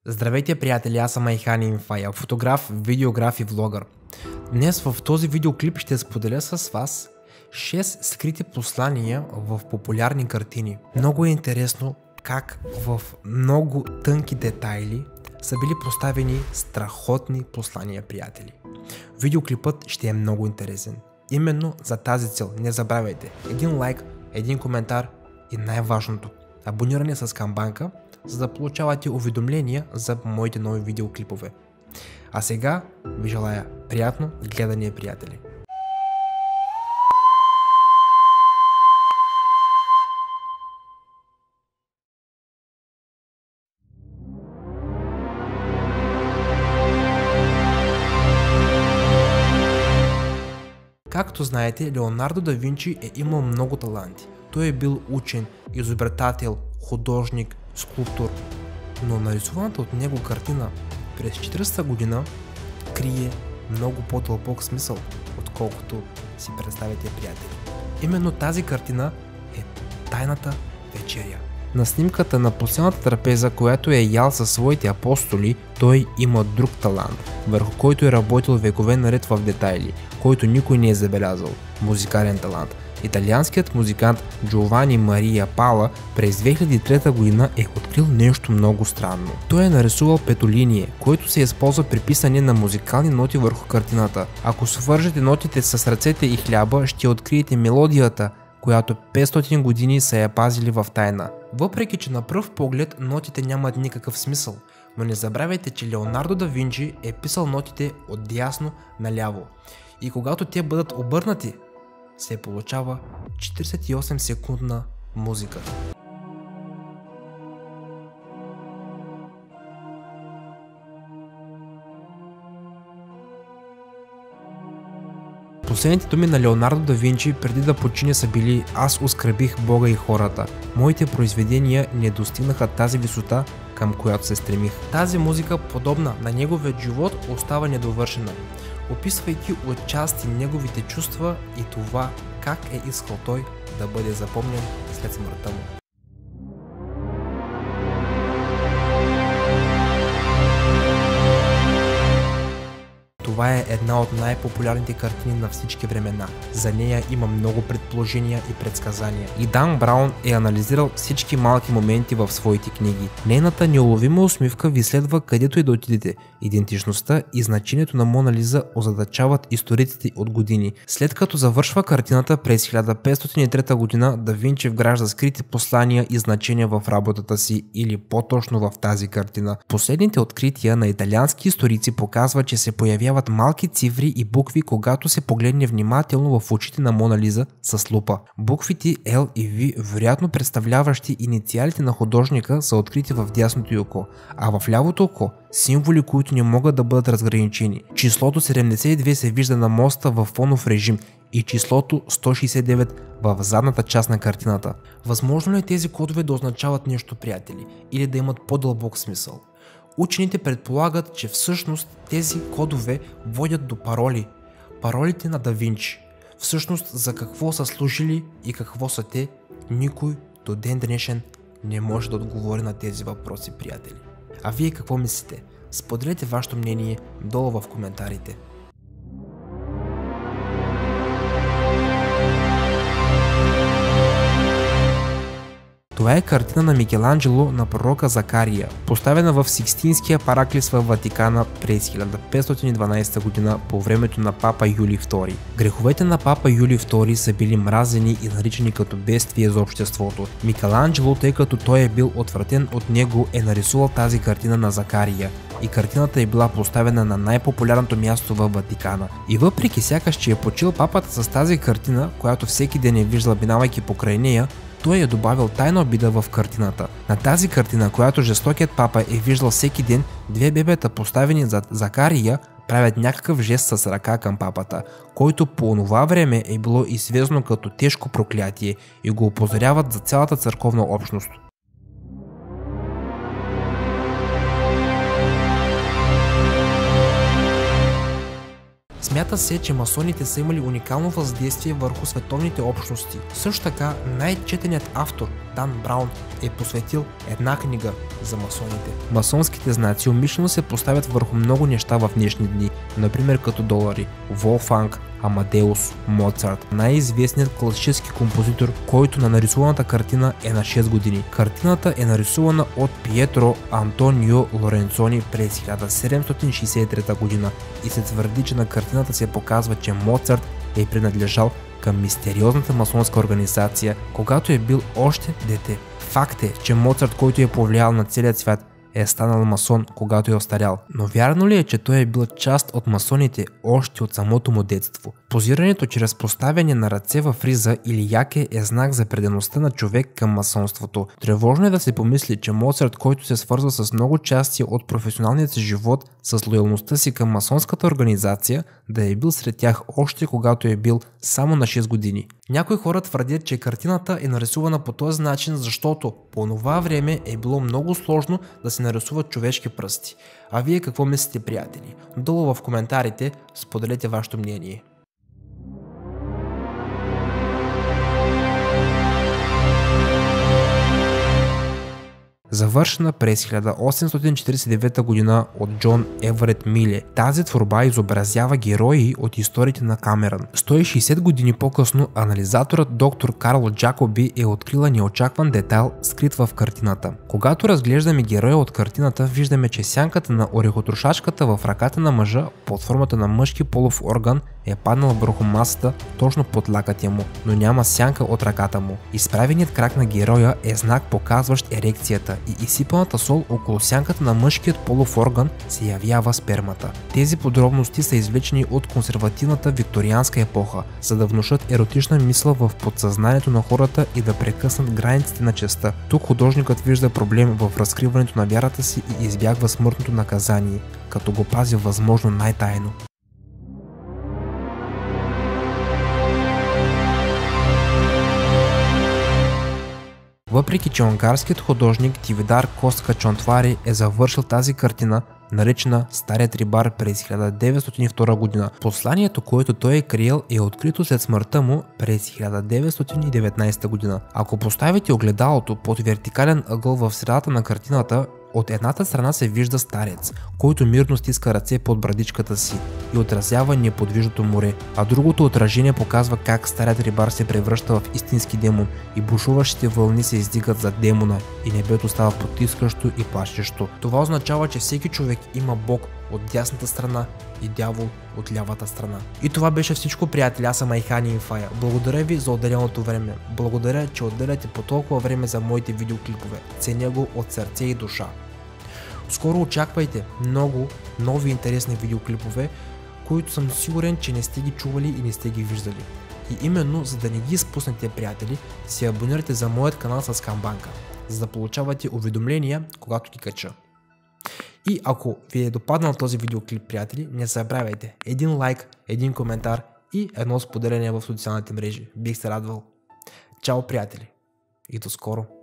Здравейте, приятели, аз съм Айхан Инфая, фотограф, видеограф и влогър. Днес в този видеоклип ще споделя с вас 6 скрити послания в популярни картини. Много е интересно как в много тънки детайли са били поставени страхотни послания, приятели. Видеоклипът ще е много интересен. Именно за тази цел не забравяйте един лайк, един коментар и най-важното – абониране с камбанка, за да получавате уведомления за моите нови видеоклипове. А сега ви желая приятно гледане, приятели! Както знаете, Леонардо да Винчи е имал много таланти. Той е бил учен, изобретател, художник, скулптор, но нарисуваната от него картина през 40-та година крие много по-дълбок смисъл, отколкото си представите, приятели. Именно тази картина е Тайната вечеря. На снимката на последната трапеза, която е ял със своите апостоли, той има друг талант, върху който е работил векове наред в детайли, който никой не е забелязал – музикален талант. Италианският музикант Джовани Мария Пала през 2003 година е открил нещо много странно. Той е нарисувал петолиние, което се използва при писане на музикални ноти върху картината. Ако свържете нотите с ръцете и хляба, ще откриете мелодията, която 500 години са я пазили в тайна. Въпреки че на пръв поглед нотите нямат никакъв смисъл, но не забравяйте, че Леонардо да Винчи е писал нотите от дясно наляво. И когато те бъдат обърнати, се получава 48 секундна музика. Последните думи на Леонардо да Винчи преди да почине са били: "Аз оскърбих Бога и хората. Моите произведения не достигнаха тази висота, към която се стремих." Тази музика, подобна на неговия живот, остава недовършена, описвайки отчасти неговите чувства и това как е искал той да бъде запомнен след смъртта му. Това е една от най-популярните картини на всички времена. За нея има много предположения и предсказания. И Дан Браун е анализирал всички малки моменти в своите книги. Нейната неуловима усмивка ви следва където и да отидете. Идентичността и значението на Мона Лиза озадачават историците от години. След като завършва картината през 1503 година, да Винчи вгражда скрити послания и значения в работата си, или по-точно в тази картина. Последните открития на италиански историци показват, че се появяват малки цифри и букви, когато се погледне внимателно в очите на Мона Лиза с лупа. Буквите L и V, вероятно представляващи инициалите на художника, са открити в дясното й око, а в лявото око символи, които не могат да бъдат разграничени. Числото 72 се вижда на моста в фонов режим и числото 169 в задната част на картината. Възможно ли е тези кодове да означават нещо, приятели, или да имат по-дълбок смисъл? Учените предполагат, че всъщност тези кодове водят до пароли. Паролите на да Винчи. Всъщност за какво са служили и какво са те, никой до ден днешен не може да отговори на тези въпроси, приятели. А вие какво мислите? Споделете вашето мнение долу в коментарите. Това е картина на Микеланджело на пророка Закария, поставена в Сикстинския параклис в Ватикана през 1512 година по времето на папа Юлий II. Греховете на папа Юлий II са били мразени и наричани като бедствие за обществото. Микеланджело, тъй като той е бил отвратен от него, е нарисувал тази картина на Закария и картината е била поставена на най-популярното място във Ватикана. И въпреки сякаш, че е почил папата с тази картина, която всеки ден е виждал минавайки покрай нея, той е добавил тайна обида в картината. На тази картина, която жестокият папа е виждал всеки ден, две бебета, поставени зад Закария, правят някакъв жест с ръка към папата, който по онова време е било известно като тежко проклятие, и го опозоряват за цялата църковна общност. Смята се, че масоните са имали уникално въздействие върху световните общности. Също така, най-четеният автор Дан Браун е посветил една книга за масоните. Масонските знаци умишлено се поставят върху много неща в днешни дни, например като долари, Волфганг Амадеус Моцарт, най-известният класически композитор, който на нарисуваната картина е на 6 години. Картината е нарисувана от Пиетро Антонио Лоренцони през 1763 година и се твърди, че на картината се показва, че Моцарт е принадлежал към мистериозната масонска организация, когато е бил още дете. Факт е, че Моцарт, който е повлиял на целия свят, е станал масон, когато е остарял. Но вярно ли е, че той е бил част от масоните още от самото му детство? Позирането чрез поставяне на ръце в риза или яке е знак за предаността на човек към масонството. Тревожно е да се помисли, че Моцарт, който се свързва с много части от професионалният си живот с лоялността си към масонската организация, да е бил сред тях още когато е бил само на 6 години. Някои хора твърдят, че картината е нарисувана по този начин, защото по това време е било много сложно да се нарисуват човешки пръсти. А вие какво мислите, приятели? Долу в коментарите споделете вашето мнение. Завършена през 1849 година от Джон Еверет Миле. Тази творба изобразява герои от историите на Камерън. 160 години по-късно анализаторът доктор Карл Джакоби е открила неочакван детайл, скрит в картината. Когато разглеждаме героя от картината, виждаме, че сянката на орехотрошачката в ръката на мъжа под формата на мъжки полов орган е паднала върху масата точно под лакътя му, но няма сянка от ръката му. Изправеният крак на героя е знак, показващ ерекцията, и изсипаната сол около сянката на мъжкият полов орган се явява спермата. Тези подробности са извлечени от консервативната викторианска епоха, за да внушат еротична мисъл в подсъзнанието на хората и да прекъснат границите на честта. Тук художникът вижда проблем в разкриването на вярата си и избягва смъртното наказание, като го пази възможно най-тайно. Въпреки че унгарският художник Тивидар Костка Чонтвари е завършил тази картина, наречена Старият рибар през 1902 година, посланието, което той е криел, е открито след смъртта му през 1919 година. Ако поставите огледалото под вертикален ъгъл в средата на картината, от едната страна се вижда старец, който мирно стиска ръце под брадичката си и отразява неподвижното море, а другото отражение показва как старият рибар се превръща в истински демон и бушуващите вълни се издигат за демона и небето става потискащо и плашещо. Това означава, че всеки човек има Бог от дясната страна и дявол от лявата страна. И това беше всичко, приятели. Аз съм Айхани Инфая. Благодаря ви за отделеното време. Благодаря, че отделяте по толкова време за моите видеоклипове. Ценя го от сърце и душа. Скоро очаквайте много нови интересни видеоклипове, които съм сигурен, че не сте ги чували и не сте ги виждали. И именно, за да не ги изпуснете, приятели, се абонирайте за моят канал с камбанка, за да получавате уведомления, когато ги кача. И ако ви е допаднал този видеоклип, приятели, не забравяйте един лайк, един коментар и едно споделение в социалните мрежи. Бих се радвал. Чао, приятели, и до скоро!